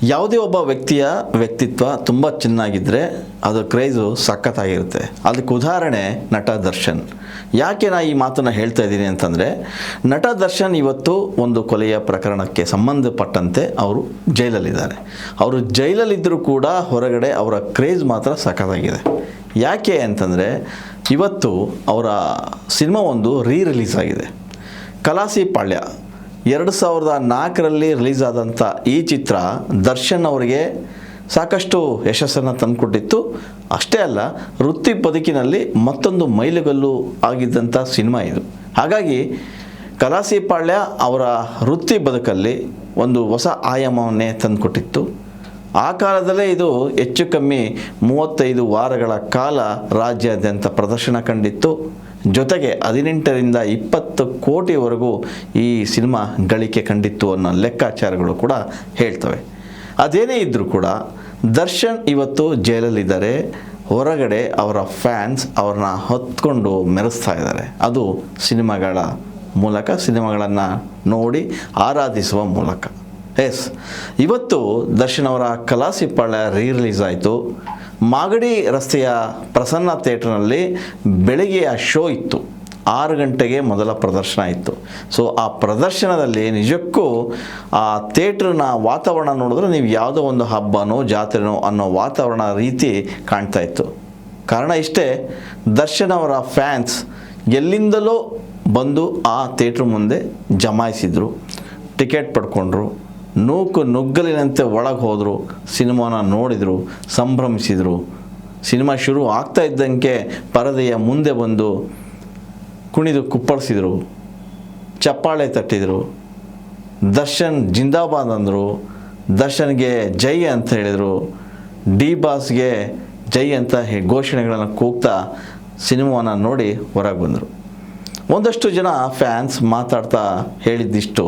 ಯಾವುದೇ ಒಬ್ಬ ವ್ಯಕ್ತಿಯ ವ್ಯಕ್ತಿತ್ವ ತುಂಬ ಚೆನ್ನಾಗಿದ್ದರೆ ಅದು ಕ್ರೇಜು ಸಖತ್ತಾಗಿರುತ್ತೆ. ಅದಕ್ಕೆ ಉದಾಹರಣೆ ನಟ ದರ್ಶನ್. ಯಾಕೆ ನಾನು ಈ ಮಾತನ್ನು ಹೇಳ್ತಾ ಇದ್ದೀನಿ ಅಂತಂದರೆ, ನಟ ದರ್ಶನ್ ಇವತ್ತು ಒಂದು ಕೊಲೆಯ ಪ್ರಕರಣಕ್ಕೆ ಸಂಬಂಧಪಟ್ಟಂತೆ ಅವರು ಜೈಲಲ್ಲಿದ್ದಾರೆ. ಅವರು ಜೈಲಲ್ಲಿದ್ದರೂ ಕೂಡ ಹೊರಗಡೆ ಅವರ ಕ್ರೇಜ್ ಮಾತ್ರ ಸಖತ್ತಾಗಿದೆ. ಯಾಕೆ ಅಂತಂದರೆ, ಇವತ್ತು ಅವರ ಸಿನಿಮಾ ಒಂದು ರಿಲೀಸ್ ಆಗಿದೆ. ಖಲಾಸಿ ಪಾಳ್ಯ 2004ರಲ್ಲಿ ರಿಲೀಸ್ ಆದಂಥ ಈ ಚಿತ್ರ ದರ್ಶನ್ ಅವರಿಗೆ ಸಾಕಷ್ಟು ಯಶಸ್ಸನ್ನು ತಂದುಕೊಟ್ಟಿತ್ತು. ಅಷ್ಟೇ ಅಲ್ಲ, ವೃತ್ತಿ ಬದುಕಿನಲ್ಲಿ ಮತ್ತೊಂದು ಮೈಲುಗಲ್ಲು ಆಗಿದ್ದಂಥ ಸಿನಿಮಾ ಇದು. ಹಾಗಾಗಿ ಖಲಾಸಿ ಪಾಳ್ಯ ಅವರ ವೃತ್ತಿ ಬದುಕಲ್ಲಿ ಒಂದು ಹೊಸ ಆಯಾಮವನ್ನೇ ತಂದುಕೊಟ್ಟಿತ್ತು. ಆ ಕಾಲದಲ್ಲೇ ಇದು ಹೆಚ್ಚು ಕಮ್ಮಿ 35 ವಾರಗಳ ಕಾಲ ರಾಜ್ಯಾದ್ಯಂತ ಪ್ರದರ್ಶನ ಕಂಡಿತ್ತು. ಜೊತೆಗೆ 18ರಿಂದ 20 ಕೋಟಿವರೆಗೂ ಈ ಸಿನಿಮಾ ಗಳಿಕೆ ಕಂಡಿತ್ತು ಅನ್ನೋ ಲೆಕ್ಕಾಚಾರಗಳು ಕೂಡ ಹೇಳ್ತವೆ. ಅದೇನೇ ಇದ್ದರೂ ಕೂಡ ದರ್ಶನ್ ಇವತ್ತು ಜೈಲಲ್ಲಿದ್ದಾರೆ. ಹೊರಗಡೆ ಅವರ ಫ್ಯಾನ್ಸ್ ಅವ್ರನ್ನ ಹೊತ್ಕೊಂಡು ಮೆರೆಸ್ತಾ ಇದ್ದಾರೆ. ಅದು ಸಿನಿಮಾಗಳ ಮೂಲಕ, ಸಿನಿಮಾಗಳನ್ನು ನೋಡಿ ಆರಾಧಿಸುವ ಮೂಲಕ. ಇವತ್ತು ದರ್ಶನ್ ಅವರ ಖಲಾಸಿ ಪಾಳ್ಯ ರಿಲೀಸ್ ಆಯಿತು. ಮಾಗಡಿ ರಸ್ತೆಯ ಪ್ರಸನ್ನ ಥಿಯೇಟ್ರ್ನಲ್ಲಿ ಬೆಳಗ್ಗೆಯ ಶೋ ಇತ್ತು. 6 ಗಂಟೆಗೆ ಮೊದಲ ಪ್ರದರ್ಶನ ಇತ್ತು. ಸೊ ಆ ಪ್ರದರ್ಶನದಲ್ಲಿ ನಿಜಕ್ಕೂ ಆ ಥಿಯೇಟ್ರನ ವಾತಾವರಣ ನೋಡಿದ್ರೆ ನೀವು ಯಾವುದೋ ಒಂದು ಹಬ್ಬನೋ ಜಾತ್ರೆನೋ ಅನ್ನೋ ವಾತಾವರಣ ರೀತಿ ಕಾಣ್ತಾ ಇತ್ತು. ಕಾರಣ ಇಷ್ಟೇ, ದರ್ಶನ್ ಅವರ ಫ್ಯಾನ್ಸ್ ಎಲ್ಲಿಂದಲೋ ಬಂದು ಆ ಥಿಯೇಟ್ರ್ ಮುಂದೆ ಜಮಾಯಿಸಿದರು, ಟಿಕೆಟ್ ಪಡ್ಕೊಂಡ್ರು, ನುಗ್ಗಲಿನಂತೆ ಒಳಗೆ ಹೋದರು, ಸಿನಿಮಾನ ನೋಡಿದರು, ಸಂಭ್ರಮಿಸಿದರು. ಸಿನಿಮಾ ಶುರು ಆಗ್ತಾ ಇದ್ದಂಗೆ ಪರದೆಯ ಮುಂದೆ ಬಂದು ಕುಣಿದು ಕುಪ್ಪಳಿಸಿದರು, ಚಪ್ಪಾಳೆ ತಟ್ಟಿದರು, ದರ್ಶನ್ ಜಿಂದಾಬಾದ್ ಅಂದರು, ದರ್ಶನ್ಗೆ ಜೈ ಅಂತ ಹೇಳಿದರು, ಡಿ ಬಾಸ್ಗೆ ಜೈ ಅಂತ ಘೋಷಣೆಗಳನ್ನು ಕೂಗ್ತಾ ಸಿನಿಮಾವನ್ನು ನೋಡಿ ಹೊರಗೆ ಬಂದರು. ಒಂದಷ್ಟು ಜನ ಫ್ಯಾನ್ಸ್ ಮಾತಾಡ್ತಾ ಹೇಳಿದ್ದಿಷ್ಟು,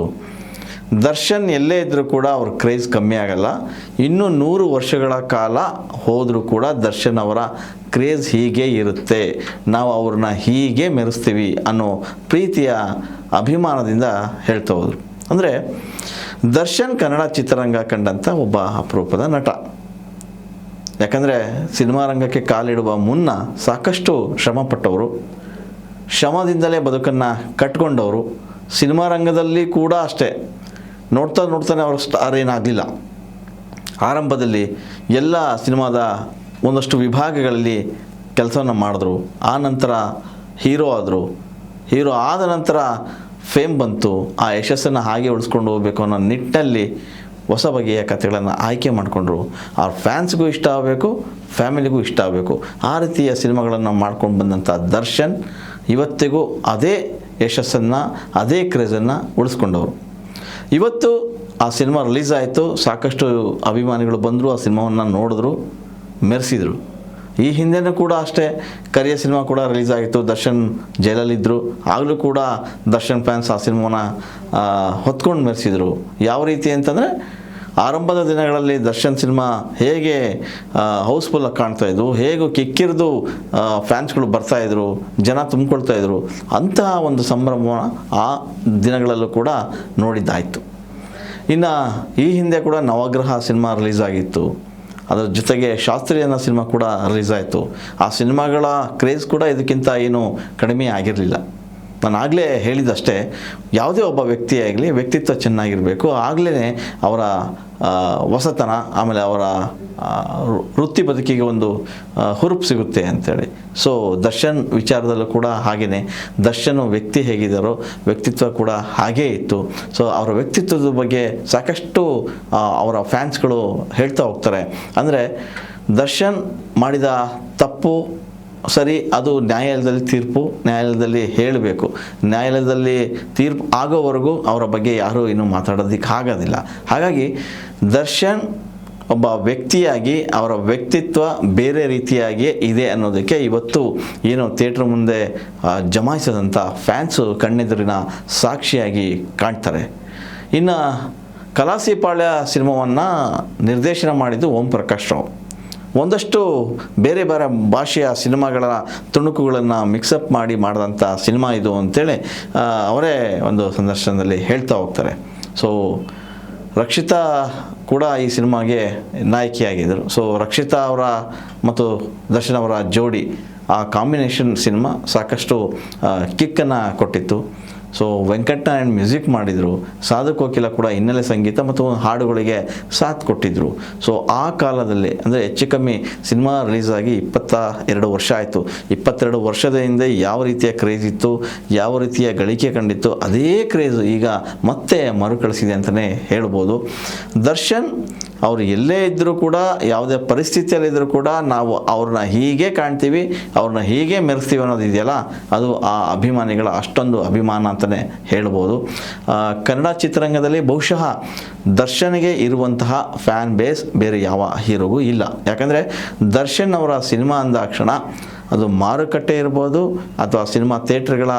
ದರ್ಶನ್ ಎಲ್ಲೇ ಇದ್ದರೂ ಕೂಡ ಅವ್ರ ಕ್ರೇಜ್ ಕಮ್ಮಿ ಆಗಲ್ಲ. ಇನ್ನೂ 100 ವರ್ಷಗಳ ಕಾಲ ಹೋದರೂ ಕೂಡ ದರ್ಶನ್ ಅವರ ಕ್ರೇಜ್ ಹೀಗೆ ಇರುತ್ತೆ, ನಾವು ಅವ್ರನ್ನ ಹೀಗೆ ಮೆರೆಸ್ತೀವಿ ಅನ್ನೋ ಪ್ರೀತಿಯ ಅಭಿಮಾನದಿಂದ ಹೇಳ್ತಾ ಹೋದರು. ಅಂದರೆ ದರ್ಶನ್ ಕನ್ನಡ ಚಿತ್ರರಂಗ ಕಂಡಂಥ ಒಬ್ಬ ಅಪರೂಪದ ನಟ. ಯಾಕಂದರೆ ಸಿನಿಮಾ ರಂಗಕ್ಕೆ ಕಾಲಿಡುವ ಮುನ್ನ ಸಾಕಷ್ಟು ಶ್ರಮಪಟ್ಟವರು, ಶ್ರಮದಿಂದಲೇ ಬದುಕನ್ನು ಕಟ್ಕೊಂಡವರು. ಸಿನಿಮಾ ರಂಗದಲ್ಲಿ ಕೂಡ ಅಷ್ಟೇ, ನೋಡ್ತಾನೆ ಅವರು ಸ್ಟಾರ್ ಏನಾಗಲಿಲ್ಲ. ಆರಂಭದಲ್ಲಿ ಎಲ್ಲ ಸಿನಿಮಾದ ಒಂದಷ್ಟು ವಿಭಾಗಗಳಲ್ಲಿ ಕೆಲಸವನ್ನು ಮಾಡಿದ್ರು. ಆ ನಂತರ ಹೀರೋ ಆದರು. ಹೀರೋ ಆದ ನಂತರ ಫೇಮ್ ಬಂತು. ಆ ಯಶಸ್ಸನ್ನು ಹಾಗೆ ಉಳಿಸ್ಕೊಂಡು ಹೋಗಬೇಕು ಅನ್ನೋ ನಿಟ್ಟಿನಲ್ಲಿ ಹೊಸ ಬಗೆಯ ಕಥೆಗಳನ್ನು ಆಯ್ಕೆ ಮಾಡಿಕೊಂಡ್ರು. ಅವ್ರ ಫ್ಯಾನ್ಸ್ಗೂ ಇಷ್ಟ ಆಗಬೇಕು, ಫ್ಯಾಮಿಲಿಗೂ ಇಷ್ಟ ಆಗಬೇಕು. ಆ ರೀತಿಯ ಸಿನಿಮಾಗಳನ್ನು ಮಾಡ್ಕೊಂಡು ಬಂದಂಥ ದರ್ಶನ್ ಇವತ್ತಿಗೂ ಅದೇ ಯಶಸ್ಸನ್ನು, ಅದೇ ಕ್ರೇಜನ್ನು ಉಳಿಸ್ಕೊಂಡವರು. ಇವತ್ತು ಆ ಸಿನಿಮಾ ರಿಲೀಸ್ ಆಯಿತು. ಸಾಕಷ್ಟು ಅಭಿಮಾನಿಗಳು ಬಂದರು, ಆ ಸಿನಿಮಾವನ್ನು ನೋಡಿದ್ರು, ಮೆರೆಸಿದರು. ಈ ಹಿಂದೆನೂ ಕೂಡ ಅಷ್ಟೇ ಕರಿಯ ಸಿನಿಮಾ ಕೂಡ ರಿಲೀಸ್ ಆಗಿತ್ತು. ದರ್ಶನ್ ಜೈಲಲ್ಲಿದ್ದರು. ಆಗಲೂ ಕೂಡ ದರ್ಶನ್ ಫ್ಯಾನ್ಸ್ ಆ ಸಿನಿಮಾನ ಹೊತ್ಕೊಂಡು ಮೆರೆಸಿದರು. ಯಾವ ರೀತಿ ಅಂತಂದರೆ, ಆರಂಭದ ದಿನಗಳಲ್ಲಿ ದರ್ಶನ್ ಸಿನಿಮಾ ಹೇಗೆ ಹೌಸ್ಫುಲ್ಲಾಗಿ ಕಾಣ್ತಾಯಿದ್ರು, ಹೇಗೆ ಕಿಕ್ಕಿರಿದು ಫ್ಯಾನ್ಸ್ಗಳು ಬರ್ತಾಯಿದ್ರು, ಜನ ತುಂಬಿಕೊಳ್ತಾಯಿದ್ರು, ಅಂತಹ ಒಂದು ಸಂಭ್ರಮ ಆ ದಿನಗಳಲ್ಲೂ ಕೂಡ ನೋಡಿದ್ದಾಯಿತು. ಇನ್ನು ಈ ಹಿಂದೆ ಕೂಡ ನವಗ್ರಹ ಸಿನಿಮಾ ರಿಲೀಸ್ ಆಗಿತ್ತು. ಅದರ ಜೊತೆಗೆ ಶಾಸ್ತ್ರಿ ಅನ್ನೋ ಸಿನಿಮಾ ಕೂಡ ರಿಲೀಸ್ ಆಯಿತು. ಆ ಸಿನಿಮಾಗಳ ಕ್ರೇಜ್ ಕೂಡ ಇದಕ್ಕಿಂತ ಏನು ಕಡಿಮೆ ಆಗಿರಲಿಲ್ಲ. ನಾನು ಆಗಲೇ ಹೇಳಿದಷ್ಟೇ, ಯಾವುದೇ ಒಬ್ಬ ವ್ಯಕ್ತಿಯಾಗಲಿ ವ್ಯಕ್ತಿತ್ವ ಚೆನ್ನಾಗಿರಬೇಕು. ಆಗಲೇ ಅವರ ಹೊಸತನ, ಆಮೇಲೆ ಅವರ ವೃತ್ತಿ ಬದುಕಿಗೆ ಒಂದು ಹುರುಪು ಸಿಗುತ್ತೆ ಅಂಥೇಳಿ. ಸೊ ದರ್ಶನ್ ವಿಚಾರದಲ್ಲೂ ಕೂಡ ಹಾಗೆಯೇ, ದರ್ಶನ್ ವ್ಯಕ್ತಿ ಹೇಗಿದ್ದಾರೋ ವ್ಯಕ್ತಿತ್ವ ಕೂಡ ಹಾಗೇ ಇತ್ತು. ಸೊ ಅವರ ವ್ಯಕ್ತಿತ್ವದ ಬಗ್ಗೆ ಸಾಕಷ್ಟು ಅವರ ಫ್ಯಾನ್ಸ್ಗಳು ಹೇಳ್ತಾ ಹೋಗ್ತಾರೆ. ಅಂದರೆ ದರ್ಶನ್ ಮಾಡಿದ ತಪ್ಪು ಸರಿ, ಅದು ನ್ಯಾಯಾಲಯದಲ್ಲಿ ಹೇಳಬೇಕು. ನ್ಯಾಯಾಲಯದಲ್ಲಿ ತೀರ್ಪು ಆಗೋವರೆಗೂ ಅವರ ಬಗ್ಗೆ ಯಾರೂ ಇನ್ನೂ ಮಾತಾಡೋದಕ್ಕಾಗೋದಿಲ್ಲ. ಹಾಗಾಗಿ ದರ್ಶನ್ ಒಬ್ಬ ವ್ಯಕ್ತಿಯಾಗಿ ಅವರ ವ್ಯಕ್ತಿತ್ವ ಬೇರೆ ರೀತಿಯಾಗಿಯೇ ಇದೆ ಅನ್ನೋದಕ್ಕೆ ಇವತ್ತು ಏನು ಥಿಯೇಟ್ರ್ ಮುಂದೆ ಜಮಾಯಿಸಿದಂಥ ಫ್ಯಾನ್ಸು ಕಣ್ಣೆದುರಿನ ಸಾಕ್ಷಿಯಾಗಿ ಕಾಣ್ತಾರೆ. ಇನ್ನು ಖಲಾಸಿ ಪಾಳ್ಯ ಸಿನಿಮಾವನ್ನು ನಿರ್ದೇಶನ ಮಾಡಿದ್ದು ಓಂ ಪ್ರಕಾಶ್ ರಾವ್. ಒಂದಷ್ಟು ಬೇರೆ ಬೇರೆ ಭಾಷೆಯ ಸಿನಿಮಾಗಳ ತುಣುಕುಗಳನ್ನು ಮಿಕ್ಸಪ್ ಮಾಡಿದಂಥ ಸಿನಿಮಾ ಇದು ಅಂತೇಳಿ ಅವರೇ ಒಂದು ಸಂದರ್ಶನದಲ್ಲಿ ಹೇಳ್ತಾ ಹೋಗ್ತಾರೆ. ಸೊ ರಕ್ಷಿತಾ ಕೂಡ ಈ ಸಿನಿಮಾಗೆ ನಾಯಕಿಯಾಗಿದ್ದರು. ಸೊ ರಕ್ಷಿತಾ ಅವರ ಮತ್ತು ದರ್ಶನ್ ಅವರ ಜೋಡಿ ಆ ಕಾಂಬಿನೇಷನ್ ಸಿನಿಮಾ ಸಾಕಷ್ಟು ಕಿಕ್ಕನ್ನು ಕೊಟ್ಟಿತ್ತು. ಸೊ ವೆಂಕಟನಾರಾಯಣ್ ಮ್ಯೂಸಿಕ್ ಮಾಡಿದರು, ಸಾಧು ಕೋಕಿಲ ಕೂಡ ಹಿನ್ನೆಲೆ ಸಂಗೀತ ಮತ್ತು ಹಾಡುಗಳಿಗೆ ಸಾಥ್ ಕೊಟ್ಟಿದ್ದರು. ಸೊ ಆ ಕಾಲದಲ್ಲಿ ಅಂದರೆ ಹೆಚ್ಚು ಕಮ್ಮಿ ಸಿನಿಮಾ ರಿಲೀಸ್ ಆಗಿ 22 ವರ್ಷ ಆಯಿತು. 22 ವರ್ಷದ ಹಿಂದೆ ಯಾವ ರೀತಿಯ ಕ್ರೇಜ್ ಇತ್ತು, ಯಾವ ರೀತಿಯ ಗಳಿಕೆ ಕಂಡಿತ್ತು, ಅದೇ ಕ್ರೇಜು ಈಗ ಮತ್ತೆ ಮರುಕಳಿಸಿದೆ ಅಂತಲೇ ಹೇಳ್ಬೋದು. ದರ್ಶನ್ ಅವರು ಎಲ್ಲೇ ಇದ್ದರೂ ಕೂಡ, ಯಾವುದೇ ಪರಿಸ್ಥಿತಿಯಲ್ಲಿದ್ದರೂ ಕೂಡ ನಾವು ಅವ್ರನ್ನ ಹೀಗೆ ಕಾಣ್ತೀವಿ, ಅವ್ರನ್ನ ಹೀಗೆ ಮೆರೆಸ್ತೀವಿ ಅನ್ನೋದು ಇದೆಯಲ್ಲ, ಅದು ಆ ಅಭಿಮಾನಿಗಳ ಅಷ್ಟೊಂದು ಅಭಿಮಾನ ಅಂತಲೇ ಹೇಳ್ಬೋದು. ಕನ್ನಡ ಚಿತ್ರರಂಗದಲ್ಲಿ ಬಹುಶಃ ದರ್ಶನ್ಗೆ ಇರುವಂತಹ ಫ್ಯಾನ್ ಬೇಸ್ ಬೇರೆ ಯಾವ ಹೀರೋಗೂ ಇಲ್ಲ. ಯಾಕಂದರೆ ದರ್ಶನ್ ಅವರ ಸಿನಿಮಾ ಅಂದಾಕ್ಷಣ ಅದು ಮಾರುಕಟ್ಟೆ ಇರ್ಬೋದು ಅಥವಾ ಸಿನಿಮಾ ಥಿಯೇಟ್ರ್ಗಳ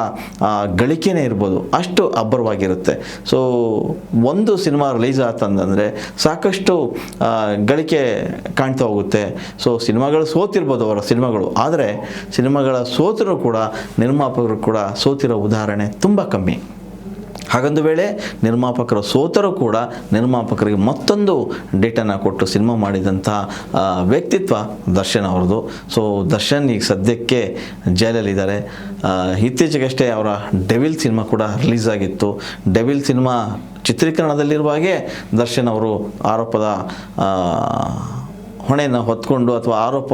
ಗಳಿಕೆನೇ ಇರ್ಬೋದು, ಅಷ್ಟು ಅಬ್ಬರವಾಗಿರುತ್ತೆ. ಸೊ ಒಂದು ಸಿನಿಮಾ ರಿಲೀಸ್ ಆತಂದರೆ ಸಾಕಷ್ಟು ಗಳಿಕೆ ಕಾಣ್ತಾ ಹೋಗುತ್ತೆ. ಸೊ ಸಿನಿಮಾಗಳು ಸೋತಿರ್ಬೋದು ಅವರ ಸಿನಿಮಾಗಳು, ಆದರೆ ಸಿನಿಮಾಗಳ ಸೋತರೂ ಕೂಡ ನಿರ್ಮಾಪಕರು ಕೂಡ ಸೋತಿರೋ ಉದಾಹರಣೆ ತುಂಬ ಕಮ್ಮಿ. ಹಾಗೊಂದು ವೇಳೆ ನಿರ್ಮಾಪಕರು ಸೋತರೂ ಕೂಡ ನಿರ್ಮಾಪಕರಿಗೆ ಮತ್ತೊಂದು ಡೇಟನ್ನು ಕೊಟ್ಟು ಸಿನಿಮಾ ಮಾಡಿದಂಥ ವ್ಯಕ್ತಿತ್ವ ದರ್ಶನ್ ಅವ್ರದ್ದು. ಸೊ ದರ್ಶನ್ ಈಗ ಸದ್ಯಕ್ಕೆ ಜೈಲಲ್ಲಿದ್ದಾರೆ. ಇತ್ತೀಚೆಗಷ್ಟೇ ಅವರ ಡೆವಿಲ್ ಸಿನಿಮಾ ಕೂಡ ರಿಲೀಸ್ ಆಗಿತ್ತು. ಡೆವಿಲ್ ಸಿನಿಮಾ ಚಿತ್ರೀಕರಣದಲ್ಲಿರುವಾಗೆ ದರ್ಶನ್ ಅವರು ಆರೋಪದ ಹೊಣೆಯನ್ನು ಹೊತ್ಕೊಂಡು ಅಥವಾ ಆರೋಪ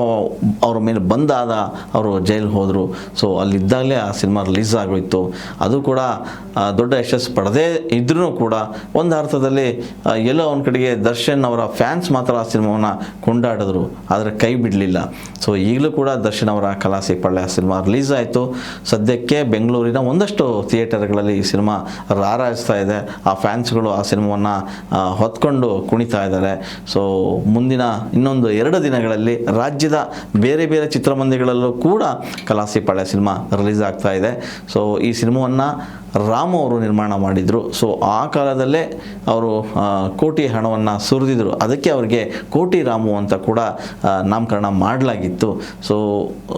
ಅವ್ರ ಮೇಲೆ ಬಂದಾದ ಅವರು ಜೈಲಿಗೆ ಹೋದರು. ಸೊ ಅಲ್ಲಿದ್ದಾಗಲೇ ಆ ಸಿನಿಮಾ ರಿಲೀಸ್ ಆಗೋಯಿತು. ಅದು ಕೂಡ ದೊಡ್ಡ ಯಶಸ್ಸು ಪಡೆದೇ ಇದ್ರೂ ಕೂಡ ಒಂದು ಅರ್ಥದಲ್ಲಿ ಎಲ್ಲೋ ಒಂದು ಕಡೆಗೆ ದರ್ಶನ್ ಅವರ ಫ್ಯಾನ್ಸ್ ಮಾತ್ರ ಆ ಸಿನಿಮಾವನ್ನು ಕೊಂಡಾಡಿದ್ರು, ಆದರೆ ಕೈ ಬಿಡಲಿಲ್ಲ. ಸೊ ಈಗಲೂ ಕೂಡ ದರ್ಶನ್ ಅವರ ಖಲಾಸಿ ಪಳ್ಳ ಸಿನಿಮಾ ರಿಲೀಸ್ ಆಯಿತು. ಸದ್ಯಕ್ಕೆ ಬೆಂಗಳೂರಿನ ಒಂದಷ್ಟು ಥಿಯೇಟರ್ಗಳಲ್ಲಿ ಈ ಸಿನಿಮಾ ರಾರಾಯಿಸ್ತಾ ಇದೆ. ಆ ಫ್ಯಾನ್ಸ್ಗಳು ಆ ಸಿನಿಮಾವನ್ನು ಹೊತ್ಕೊಂಡು ಕುಣಿತಾ ಇದ್ದಾರೆ. ಸೊ ಮುಂದಿನ ಇನ್ನೊಂದು 2 ದಿನಗಳಲ್ಲಿ ರಾಜ್ಯದ ಬೇರೆ ಬೇರೆ ಚಿತ್ರಮಂದಿರಗಳಲ್ಲೂ ಕೂಡ ಖಲಾಸಿ ಪಾಳ್ಯ ಸಿನಿಮಾ ರಿಲೀಸ್ ಆಗ್ತಾ ಇದೆ. ಸೊ ಈ ಸಿನಿಮಾವನ್ನು ರಾಮು ಅವರು ನಿರ್ಮಾಣ ಮಾಡಿದರು. ಸೊ ಆ ಕಾಲದಲ್ಲೇ ಅವರು ಕೋಟಿ ಹಣವನ್ನು ಸುರಿದಿದ್ರು, ಅದಕ್ಕೆ ಅವರಿಗೆ ಕೋಟಿ ರಾಮು ಅಂತ ಕೂಡ ನಾಮಕರಣ ಮಾಡಲಾಗಿತ್ತು. ಸೊ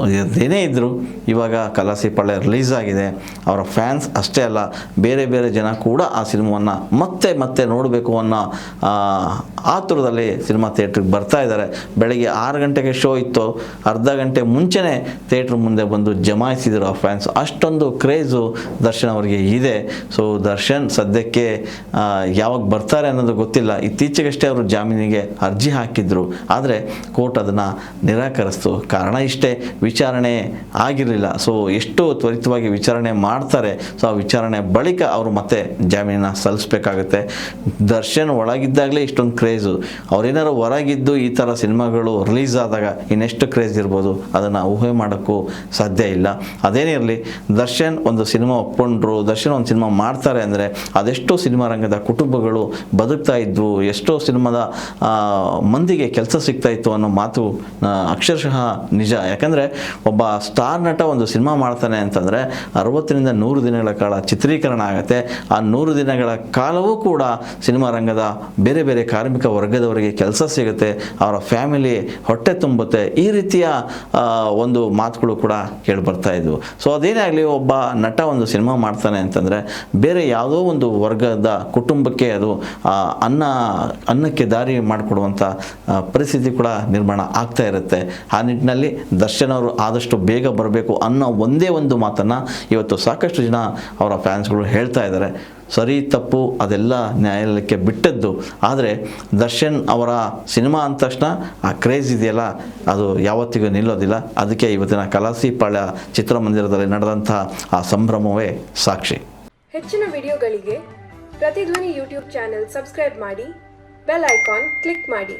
ಅದೇನೇ ಇದ್ದರೂ ಇವಾಗ ಖಲಾಸಿ ಪಾಳ್ಯ ರಿಲೀಸ್ ಆಗಿದೆ. ಅವರ ಫ್ಯಾನ್ಸ್ ಅಷ್ಟೇ ಅಲ್ಲ, ಬೇರೆ ಬೇರೆ ಜನ ಕೂಡ ಆ ಸಿನಿಮಾವನ್ನು ಮತ್ತೆ ಮತ್ತೆ ನೋಡಬೇಕು ಅನ್ನೋ ಆತುರದಲ್ಲಿ ಸಿನಿಮಾ ಥಿಯೇಟ್ರಿಗೆ ಬರ್ತಾ ಇದ್ದಾರೆ. ಬೆಳಗ್ಗೆ 6 ಗಂಟೆಗೆ ಶೋ ಇತ್ತು, ಅರ್ಧ ಗಂಟೆ ಮುಂಚೆನೇ ಥಿಯೇಟ್ರ್ ಮುಂದೆ ಬಂದು ಜಮಾಯಿಸಿದರು ಆ ಫ್ಯಾನ್ಸ್. ಅಷ್ಟೊಂದು ಕ್ರೇಜು ದರ್ಶನ್ ಅವರಿಗೆ ಇದೆ. ಸೊ ದರ್ಶನ್ ಸದ್ಯಕ್ಕೆ ಯಾವಾಗ ಬರ್ತಾರೆ ಅನ್ನೋದು ಗೊತ್ತಿಲ್ಲ. ಇತ್ತೀಚೆಗಷ್ಟೇ ಅವರು ಜಾಮೀನಿಗೆ ಅರ್ಜಿ ಹಾಕಿದ್ರು, ಆದರೆ ಕೋರ್ಟ್ ಅದನ್ನು ನಿರಾಕರಿಸ್ತು. ಕಾರಣ ಇಷ್ಟೇ, ವಿಚಾರಣೆ ಆಗಿರಲಿಲ್ಲ. ಸೊ ಎಷ್ಟು ತ್ವರಿತವಾಗಿ ವಿಚಾರಣೆ ಮಾಡ್ತಾರೆ, ಸೊ ಆ ವಿಚಾರಣೆ ಬಳಿಕ ಅವರು ಮತ್ತೆ ಜಾಮೀನನ್ನು ಸಲ್ಲಿಸಬೇಕಾಗುತ್ತೆ. ದರ್ಶನ್ ಒಳಗಿದ್ದಾಗಲೇ ಇಷ್ಟೊಂದು ಕ್ರೇಜು, ಅವರೇನಾರು ಹೊರಗಿದ್ದು ಈ ಥರ ಸಿನಿಮಾಗಳು ರಿಲೀಸ್ ಆದಾಗ ಇನ್ನೆಷ್ಟು ಕ್ರೇಜ್ ಇರ್ಬೋದು ಅದನ್ನು ಊಹೆ ಮಾಡೋಕ್ಕೂ ಸಾಧ್ಯ ಇಲ್ಲ. ಅದೇನಿರಲಿ, ದರ್ಶನ್ ಒಂದು ಸಿನಿಮಾ ಒಪ್ಕೊಂಡ್ರು, ದರ್ಶನ್ ಒಂದು ಸಿನಿಮಾ ಮಾಡ್ತಾರೆ ಅಂದರೆ ಅದೆಷ್ಟೋ ಸಿನಿಮಾ ರಂಗದ ಕುಟುಂಬಗಳು ಬದುಕ್ತಾ ಇದ್ವು, ಎಷ್ಟೋ ಸಿನಿಮಾದ ಮಂದಿಗೆ ಕೆಲಸ ಸಿಗ್ತಾ ಇತ್ತು ಅನ್ನೋ ಮಾತು ಅಕ್ಷರಶಃ ನಿಜ. ಯಾಕಂದರೆ ಒಬ್ಬ ಸ್ಟಾರ್ ನಟ ಒಂದು ಸಿನಿಮಾ ಮಾಡ್ತಾನೆ ಅಂತಂದರೆ 60ರಿಂದ 100 ದಿನಗಳ ಕಾಲ ಚಿತ್ರೀಕರಣ ಆಗುತ್ತೆ. ಆ 100 ದಿನಗಳ ಕಾಲವೂ ಕೂಡ ಸಿನಿಮಾ ರಂಗದ ಬೇರೆ ಬೇರೆ ಕಾರ್ಮಿಕ ವರ್ಗದವರಿಗೆ ಕೆಲಸ ಸಿಗುತ್ತೆ, ಅವರ ಫ್ಯಾಮಿಲಿ ಹೊಟ್ಟೆ ತುಂಬುತ್ತೆ. ಈ ರೀತಿಯ ಒಂದು ಮಾತುಗಳು ಕೂಡ ಕೇಳಿ ಬರ್ತಾ ಇದ್ವು. ಸೊ ಅದೇನೇ ಆಗಲಿ, ಒಬ್ಬ ನಟ ಒಂದು ಸಿನಿಮಾ ಮಾಡ್ತಾನೆ ಅಂತಂದರೆ ಬೇರೆ ಯಾವುದೋ ಒಂದು ವರ್ಗದ ಕುಟುಂಬಕ್ಕೆ ಅದು ಅನ್ನಕ್ಕೆ ದಾರಿ ಮಾಡಿಕೊಡುವಂಥ ಪರಿಸ್ಥಿತಿ ಕೂಡ ನಿರ್ಮಾಣ ಆಗ್ತಾ ಇರುತ್ತೆ. ಆ ನಿಟ್ಟಿನಲ್ಲಿ ದರ್ಶನ್ ಅವರು ಆದಷ್ಟು ಬೇಗ ಬರಬೇಕು ಅನ್ನೋ ಒಂದೇ ಒಂದು ಮಾತನ್ನು ಇವತ್ತು ಸಾಕಷ್ಟು ಜನ ಅವರ ಫ್ಯಾನ್ಸ್ಗಳು ಹೇಳ್ತಾ ಇದ್ದಾರೆ. ಸರಿ ತಪ್ಪು ಅದೆಲ್ಲ ನ್ಯಾಯಾಲಯಕ್ಕೆ ಬಿಟ್ಟದ್ದು, ಆದರೆ ದರ್ಶನ್ ಅವರ ಸಿನಿಮಾ ಅಂದ ತಕ್ಷಣ ಆ ಕ್ರೇಜ್ ಇದೆಯಲ್ಲ, ಅದು ಯಾವತ್ತಿಗೂ ನಿಲ್ಲೋದಿಲ್ಲ. ಅದಕ್ಕೆ ಇವತ್ತಿನ ಖಲಾಸಿ ಪಾಳ್ಯ ಚಿತ್ರಮಂದಿರದಲ್ಲಿ ನಡೆದಂಥ ಆ ಸಂಭ್ರಮವೇ ಸಾಕ್ಷಿ. ಹೆಚ್ಚಿನ ವಿಡಿಯೋಗಳಿಗೆ ಪ್ರತಿಧ್ವನಿ ಯೂಟ್ಯೂಬ್ ಚಾನೆಲ್ ಸಬ್ಸ್ಕ್ರೈಬ್ ಮಾಡಿ, ಬೆಲ್ ಐಕಾನ್ ಕ್ಲಿಕ್ ಮಾಡಿ.